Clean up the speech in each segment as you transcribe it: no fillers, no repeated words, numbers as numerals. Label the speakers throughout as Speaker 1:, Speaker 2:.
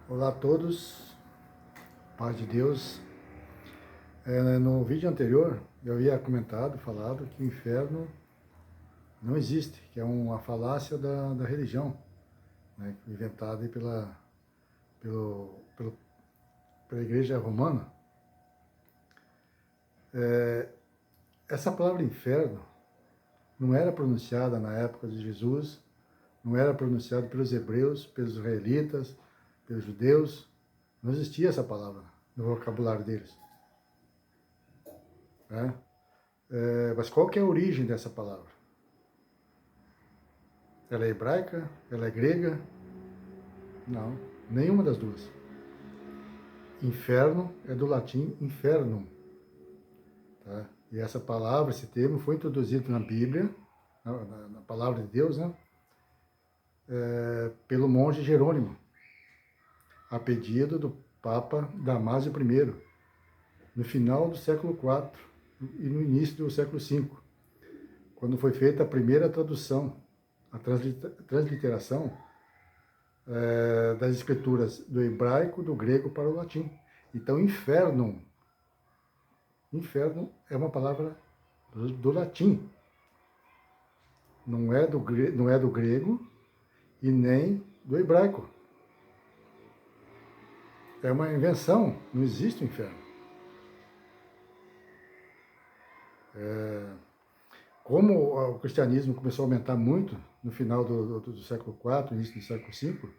Speaker 1: Olá a todos, paz de Deus. No vídeo anterior eu havia falado que o inferno não existe, que é uma falácia da religião, né, inventada aí pelo- pela igreja romana. Essa palavra inferno não era pronunciada na época de Jesus, não era pronunciada pelos hebreus, pelos israelitas, pelos judeus, não existia essa palavra no vocabulário deles, né? Mas qual que é a origem dessa palavra? Ela é hebraica? Ela é grega? Não, nenhuma das duas. Inferno é do latim infernum. Tá? E essa palavra, esse termo, foi introduzido na Bíblia, na palavra de Deus, né? Pelo monge Jerônimo, a pedido do Papa Damásio I, no final do século IV e no início do século V, quando foi feita a primeira tradução, a transliteração das escrituras do hebraico, do grego para o latim. Então, inferno é uma palavra do latim, não é do grego e nem do hebraico. É uma invenção, não existe o inferno. Como o cristianismo começou a aumentar muito no final do século IV, início do século V,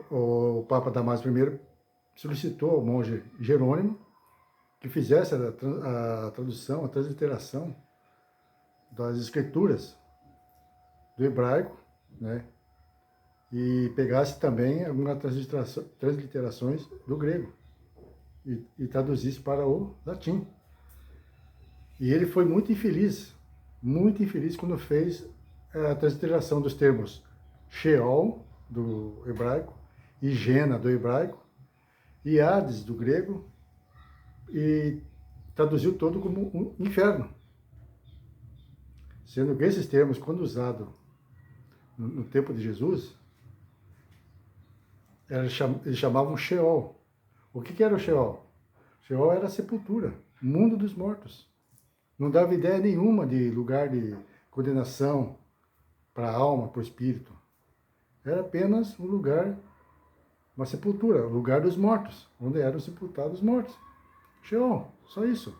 Speaker 1: o Papa Damásio I solicitou ao monge Jerônimo que fizesse a tradução, a transliteração das escrituras do hebraico, né, e pegasse também algumas transliterações do grego e traduzisse para o latim. E ele foi muito infeliz quando fez a transliteração dos termos Sheol, do hebraico, e Gena, do hebraico, e Hades, do grego, e traduziu todo como um inferno. Sendo que esses termos, quando usados no tempo de Jesus, eles chamavam Sheol. O que era o Sheol? Sheol era a sepultura, mundo dos mortos. Não dava ideia nenhuma de lugar de condenação para a alma, para o espírito. Era apenas um lugar, uma sepultura, o lugar dos mortos, onde eram sepultados os mortos. Sheol, só isso.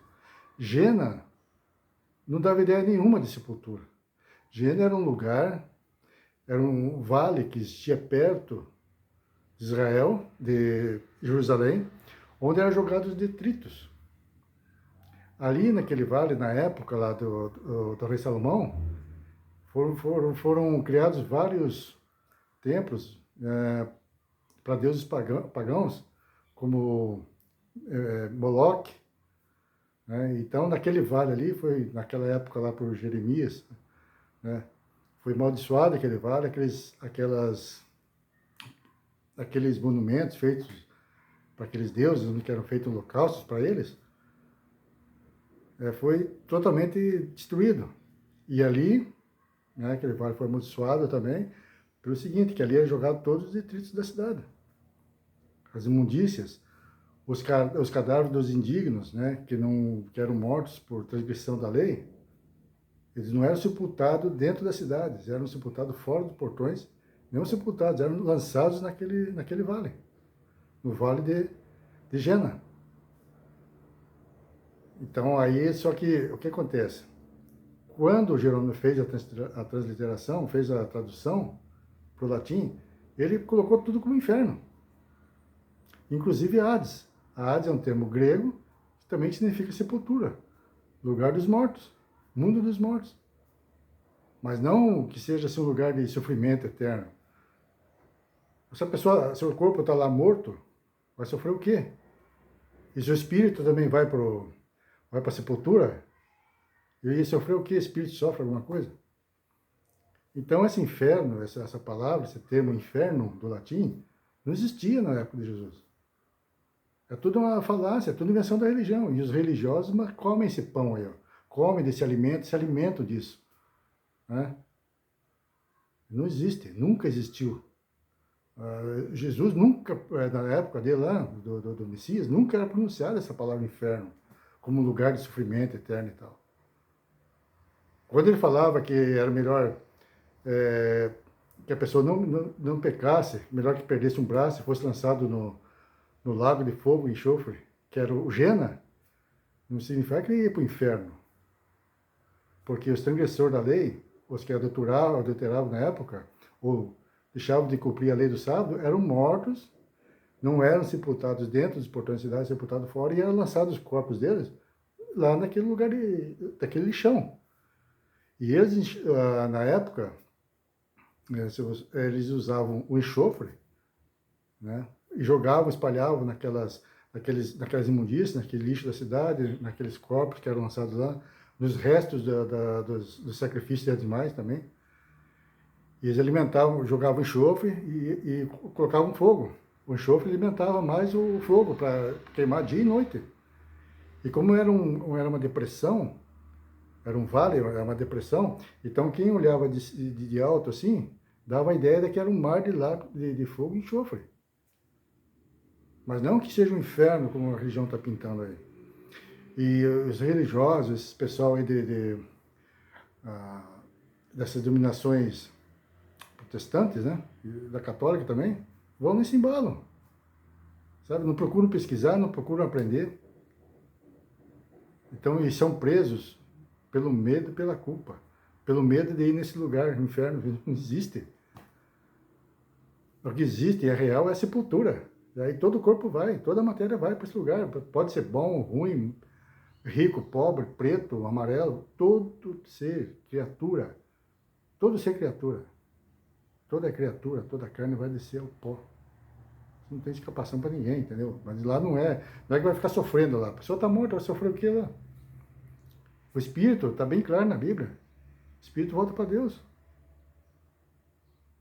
Speaker 1: Gena não dava ideia nenhuma de sepultura. Gena era um lugar, era um vale que existia perto de Israel, de Jerusalém, onde eram jogados detritos. Ali naquele vale, na época lá do rei Salomão, foram criados vários templos para deuses pagãos, como Moloque, né? Então, naquele vale ali, foi naquela época lá por Jeremias, né? Foi amaldiçoado aquele vale, aqueles monumentos feitos para aqueles deuses, que eram feitos holocaustos para eles, foi totalmente destruído. E ali, né, aquele vale foi amaldiçoado também, pelo seguinte, que ali é jogado todos os detritos da cidade. As imundícias, os cadáveres dos indignos, né, que eram mortos por transgressão da lei, eles não eram sepultados dentro das cidades, eram sepultados fora dos portões, não sepultados, eram lançados naquele vale, no vale de Gena. Então aí, só que o que acontece? Quando o Jerônimo fez a transliteração, fez a tradução para o latim, ele colocou tudo como inferno, inclusive Hades. A Hades é um termo grego que também significa sepultura, lugar dos mortos, mundo dos mortos. Mas não que seja assim, um lugar de sofrimento eterno. Se a pessoa, seu corpo está lá morto, vai sofrer o quê? E seu espírito também vai para a sepultura? E aí sofrer o quê? O espírito sofre alguma coisa? Então esse inferno, essa palavra, esse termo inferno do latim, não existia na época de Jesus. É tudo uma falácia, é tudo invenção da religião. E os religiosos comem esse pão aí, ó. Comem desse alimento, se alimentam disso, né? Não existe, nunca existiu. Jesus nunca, na época dele lá, do Messias, nunca era pronunciada essa palavra inferno como lugar de sofrimento eterno e tal. Quando ele falava que era melhor que a pessoa não pecasse, melhor que perdesse um braço e fosse lançado no lago de fogo e enxofre, que era o Gena, não significa que ele ia para o inferno. Porque os transgressores da lei, os que adulteravam na época, ou deixavam de cumprir a lei do sábado, eram mortos, não eram sepultados dentro dos portões da cidade, sepultados fora, e eram lançados os corpos deles lá naquele lugar, daquele lixão. E eles, na época, eles usavam o enxofre, né, e jogavam, espalhavam naquelas imundícias, naquele lixo da cidade, naqueles corpos que eram lançados lá, nos restos dos sacrifícios de animais também. E eles alimentavam, jogavam enxofre e colocavam fogo. O enxofre alimentava mais o fogo para queimar dia e noite. E como era uma depressão, era um vale, era uma depressão, então quem olhava de alto assim, dava a ideia de que era um mar de fogo e enxofre. Mas não que seja um inferno, como a religião está pintando aí. E os religiosos, esse pessoal aí dessas dominações protestantes, né, e da católica também, vão nesse embalo. Sabe? Não procuram pesquisar, não procuram aprender. Então, eles são presos pelo medo e pela culpa. Pelo medo de ir nesse lugar, no inferno, não existe. O que existe, é real, é a sepultura. E aí todo o corpo vai, toda a matéria vai para esse lugar. Pode ser bom, ruim, rico, pobre, preto, amarelo, todo ser, criatura, todo ser criatura, toda criatura, toda carne vai descer ao pó. Não tem escapação para ninguém, entendeu? Mas lá não é que vai ficar sofrendo lá. A pessoa está morta, vai sofrer o que lá? O espírito, está bem claro na Bíblia, o espírito volta para Deus.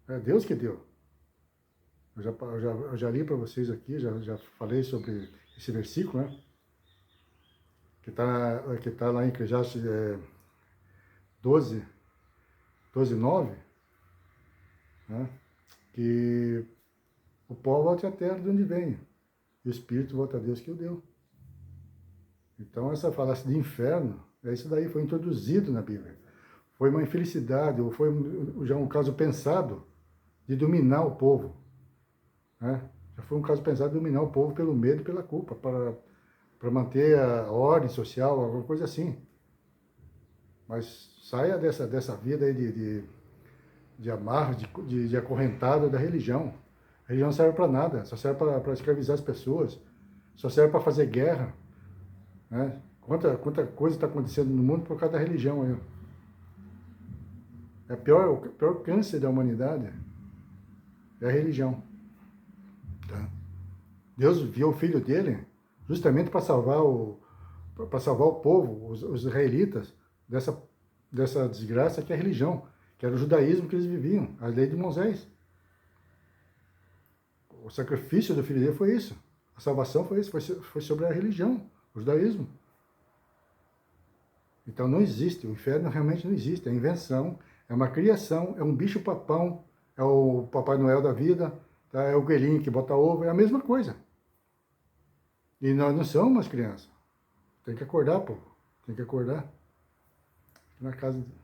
Speaker 1: É Deus que deu. Eu já li para vocês aqui, já falei sobre esse versículo, né? Que tá lá em Eclesiastes 12, 9, né? Que o pó volta à terra de onde vem, e o espírito volta a Deus que o deu. Então essa falácia de inferno, isso daí foi introduzido na Bíblia. Foi uma infelicidade, ou foi já um caso pensado de dominar o povo. Né? Já foi um caso pensado de dominar o povo pelo medo e pela culpa, para manter a ordem social, alguma coisa assim. Mas saia dessa vida aí de amarro, de acorrentado da religião. A religião não serve para nada, só serve para escravizar as pessoas, só serve para fazer guerra. Né? Quanta coisa está acontecendo no mundo por causa da religião aí. O pior câncer da humanidade é a religião. Tá? Deus enviou o Filho dele justamente para salvar o povo, os israelitas, dessa desgraça que é a religião, que era o judaísmo que eles viviam, a lei de Moisés. O sacrifício do Filho dele foi isso. A salvação foi isso, foi sobre a religião, o judaísmo. Então não existe, o inferno realmente não existe, é invenção, é uma criação, é um bicho-papão, é o Papai Noel da vida, tá? É o coelhinho que bota ovo, é a mesma coisa. E nós não somos umas crianças. Tem que acordar, povo. Tem que acordar.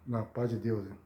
Speaker 1: Na paz de Deus. Né?